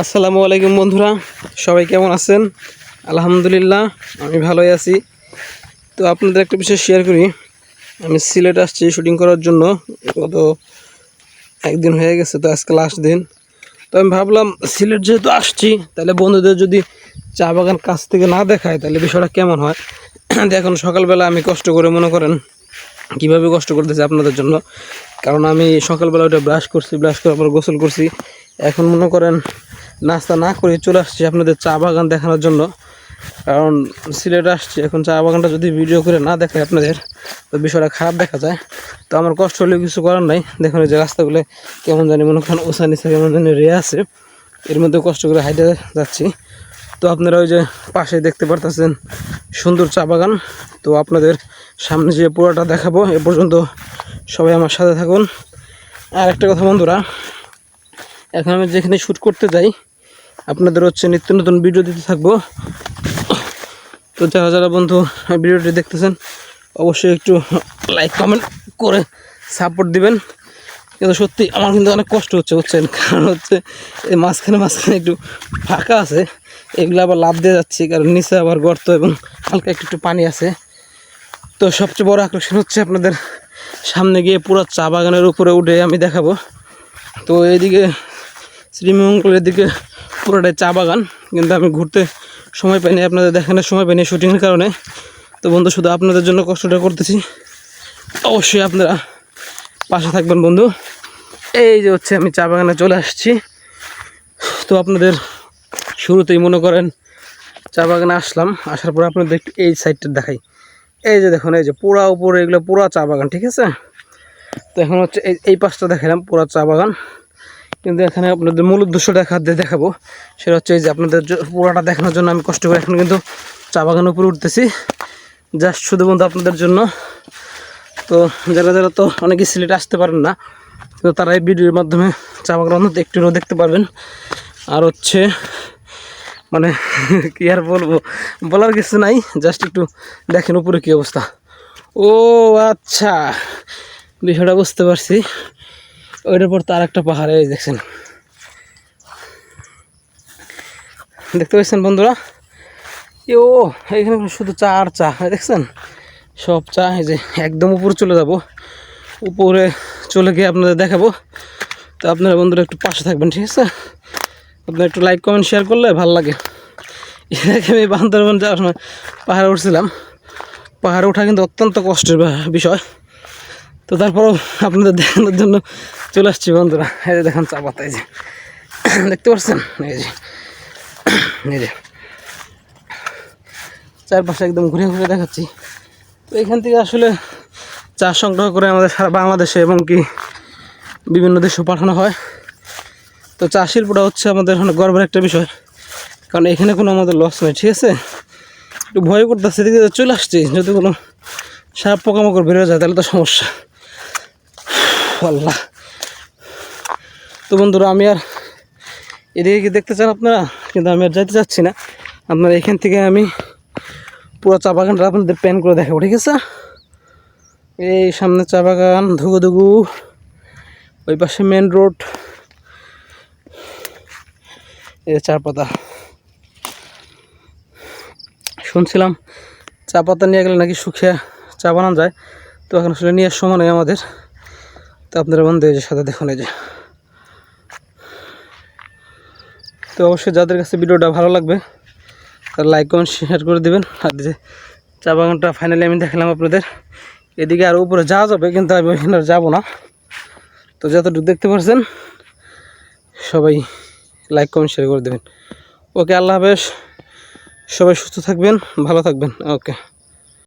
আসসালামু আলাইকুম বন্ধুরা, সবাই কেমন আছেন? আলহামদুলিল্লাহ আমি ভালোই আছি। তো আপনাদের একটা বিষয় শেয়ার করি। আমি সিলেট আসছি শুটিং করার জন্য। গত একদিন হয়ে গেছে, তো আজকে লাস্ট দিন। তো আমি ভাবলাম সিলেট যেহেতু আসছি, তাহলে বন্ধুদের যদি চা বাগান কাছ থেকে না দেখায় তাহলে বিষয়টা কেমন হয়। দেখুন সকালবেলা আমি কষ্ট করে, মনে করেন কীভাবে কষ্ট করতেছি আপনাদের জন্য। কারণ আমি সকালবেলা ওটা ব্রাশ করার পর গোসল করছি। এখন মনে করেন নাস্তা না করে চলে আসছি আপনাদের চা বাগান দেখানোর জন্য। কারণ সিলেটে আসছি, এখন চা বাগানটা যদি ভিডিও করে না দেখায় আপনাদের, তো বিষয়টা খারাপ দেখা যায়। তো আমার কষ্ট হলেও কিছু করার নাই। দেখুন এই যে রাস্তাগুলো কেমন জানি মনে করেন ওসা নিচে কেমন জানি রে আছে, এর মধ্যে কষ্ট করে হাইটে যাচ্ছি। তো আপনারা ওই যে পাশে দেখতে পারতেছেন সুন্দর চা বাগান। তো আপনাদের সামনে যে পুরোটা দেখাবো, এ পর্যন্ত সবাই আমার সাথে থাকুন। আর একটা কথা বন্ধুরা, এখন আমি যেখানে শ্যুট করতে যাই আপনাদের নিত্য নতুন ভিডিও দিতে থাকবো। তো যারা যারা বন্ধু ভিডিওটি দেখতেছেন অবশ্যই একটু লাইক কমেন্ট করে সাপোর্ট দিবেন। কিন্তু সত্যি আমার কিন্তু অনেক কষ্ট হচ্ছে, বুঝছেন? কারণ এই মাঝখানে একটু ফাঁকা আছে, এগুলো আবার লাভ দিয়ে যাচ্ছি, কারণ নিচে আবার গর্ত এবং হালকা একটু পানি আছে। তো সবচেয়ে বড় আকর্ষণ হচ্ছে আপনাদের সামনে গিয়ে পুরো চা বাগানের উপরে উঠে আমি দেখাবো। তো এইদিকে শ্রীমঙ্গলের দিকে পুরোটাই চা বাগান, কিন্তু আমি ঘুরতে সময় পাইনি, আপনাদের দেখানোর সময় পাইনি শুটিংয়ের কারণে। তো বন্ধু শুধু আপনাদের জন্য কষ্টটা করতেছি, অবশ্যই আপনারা পাশে থাকবেন বন্ধু। এই যে আমি চা বাগানে চলে আসছি। তো আপনাদের শুরুতেই মনে করেন চা বাগানে আসলাম, আসার পর আপনাদের একটু এই সাইডটা দেখাই। এই যে দেখুন, এই যে পুরা উপরে এগুলো পুরা চা বাগান, ঠিক আছে? তো এখন এই পাশটা দেখালাম পুরা চা বাগান, কিন্তু এখানে আপনাদের মূল উদ্দেশ্যটা দেখাবো, সেটা হচ্ছে এই যে আপনাদের পুরাটা দেখানোর জন্য আমি কষ্ট করে এখন কিন্তু চা বাগানের উপরে উঠতেছি, জাস্ট শুধু বন্ধু আপনাদের জন্য। তো যারা যারা তো অনেকে সিলেটে আসতে পারেন না, তো তারা এই ভিডিওর মাধ্যমে চা বাগান অন্তত একটু দেখতে পারবেন। আর মানে কি আর বলবো, বলার কিছু নাই, জাস্ট একটু দেখেন উপরে কী অবস্থা। ও আচ্ছা, বিষয়টা বুঝতে পারছি। ওইটার পর তার একটা পাহাড়, এই দেখছেন, দেখতে পাচ্ছেন বন্ধুরা? ও এখানে শুধু চা আর চা, দেখছেন সব চা। এই যে একদম উপরে চলে যাব, উপরে চলে গিয়ে আপনাদের দেখাবো। তো আপনারা বন্ধুরা একটু পাশে থাকবেন, ঠিক আছে? আপনারা একটু লাইক কমেন্ট শেয়ার করলে ভালো লাগে। এটাকে আমি বান্দরবান যাওয়ার সময় পাহাড়ে উঠছিলাম, পাহাড়ে ওঠা কিন্তু অত্যন্ত কষ্টের বিষয়। তো তারপরেও আপনাদের দেখানোর জন্য চলে আসছি বন্ধুরা। এই যে দেখেন চা পাতা, এই যে দেখতে পাচ্ছেন, এই যে চারপাশে একদম ঘুরে ঘুরে দেখাচ্ছি। তো এখান থেকে আসলে চা সংগ্রহ করে আমাদের সারা বাংলাদেশে এবং কি বিভিন্ন দেশে পাঠানো হয়। তো চা শিল্পটা হচ্ছে আমাদের অনেক গর্বের একটা বিষয়, কারণ এখানে কোনো আমাদের লস নেই, ঠিক আছে? একটু ভয় করতেছে, এদিকে চলে আসছি, যদি কোনো সাপ পোকামাকড় বেরোয় যায় তাহলে তো সমস্যা। আল্লাহ। তো বন্ধুরা আমি আর এদিকে কি দেখতে চান আপনারা, কিন্তু আমি আর যাইতে চাচ্ছি না। আপনারা এখান থেকে আমি পুরো চা বাগানটা আপনাদের প্যান করে দেখাবো, ঠিক আছে? এই সামনে চা বাগান, ধুগু, ওই পাশে মেন রোড, এই চা পাতা। শুনছিলাম চা পাতা নিয়ে গেলে নাকি শুকিয়ে চা বানানো যায়, তো এখন আসলে নিয়ে সময় নেই আমাদের। তো আপনারা বন্ধু এই যে সাথে দেখুন, এই যে। তো অবশ্যই যাদের কাছে ভিডিওটা ভালো লাগবে তারা লাইক কমেন্ট শেয়ার করে দেবেন। আর যে চা বাগানটা ফাইনালি আমি দেখালাম আপনাদের। এদিকে আরও উপরে যাওয়া যাবে, কিন্তু আমি ওইখানে যাবো না। তো যতটুকু দেখতে পাচ্ছেন সবাই লাইক কমেন্ট শেয়ার করে দেবেন। ওকে, আল্লাহ হাফেজ, সবাই সুস্থ থাকবেন, ভালো থাকবেন। ওকে।